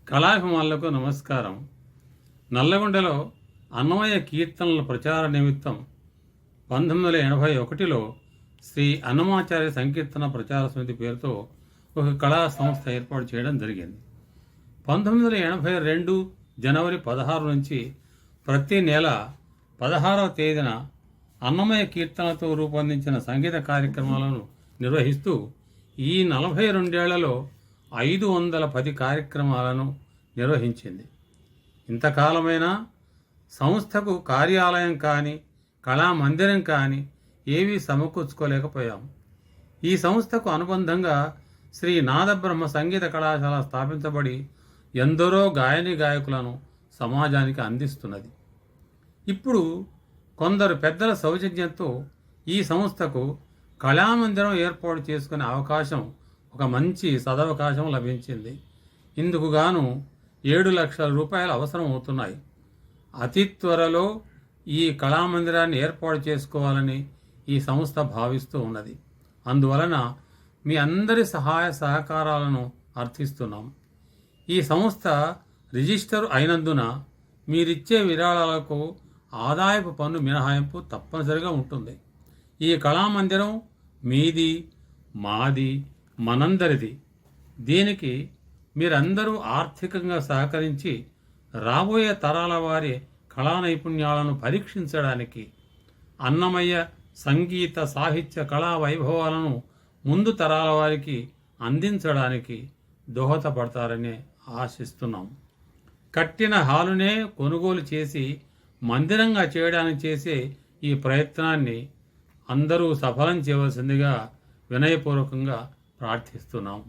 కళాభిమానులకు నమస్కారం. నల్లగొండలో అన్నమయ్య కీర్తనల ప్రచార నిమిత్తం 1981లో శ్రీ అన్నమాచార్య సంకీర్తన ప్రచార సమితి పేరుతో ఒక కళా సంస్థ ఏర్పాటు చేయడం జరిగింది. 1982 జనవరి 16 నుంచి ప్రతి నెల 16వ తేదీన అన్నమయ్య కీర్తనలతో రూపొందించిన సంగీత కార్యక్రమాలను నిర్వహిస్తూ ఈ 42 ఏళ్లలో 510 కార్యక్రమాలను నిర్వహించింది. ఇంతకాలమైనా సంస్థకు కార్యాలయం కానీ కళామందిరం కానీ ఏవీ సమకూర్చుకోలేకపోయాం. ఈ సంస్థకు అనుబంధంగా శ్రీ నాదబ్రహ్మ సంగీత కళాశాల స్థాపించబడి ఎందరో గాయని గాయకులను సమాజానికి అందిస్తున్నది. ఇప్పుడు కొందరు పెద్దల సౌజన్యంతో ఈ సంస్థకు కళామందిరం ఏర్పాటు చేసుకునే అవకాశం, ఒక మంచి సదవకాశం లభించింది. ఇందుకు గాను 7 లక్షల రూపాయలు అవసరం అవుతున్నాయి. అతి త్వరలో ఈ కళామందిరాన్ని ఏర్పాటు చేసుకోవాలని ఈ సంస్థ భావిస్తూ ఉన్నది. అందువలన మీ అందరి సహాయ సహకారాలను అర్థిస్తున్నాం. ఈ సంస్థ రిజిస్టర్ అయినందున మీరిచ్చే విరాళాలకు ఆదాయపు పన్ను మినహాయింపు తప్పనిసరిగా ఉంటుంది. ఈ కళామందిరం మీది, మాది, మనందరిది. దీనికి మీరందరూ ఆర్థికంగా సహకరించి రాబోయే తరాల వారి కళా నైపుణ్యాలను పరీక్షించడానికి, అన్నమయ్య సంగీత సాహిత్య కళా వైభవాలను ముందు తరాల వారికి అందించడానికి దోహదపడతారని ఆశిస్తున్నాం. కట్టిన హాలునే కొనుగోలు చేసి మందిరంగా చేయడానికి చేసే ఈ ప్రయత్నాన్ని అందరూ సఫలం చేయవలసిందిగా వినయపూర్వకంగా ప్రార్థిస్తున్నాం.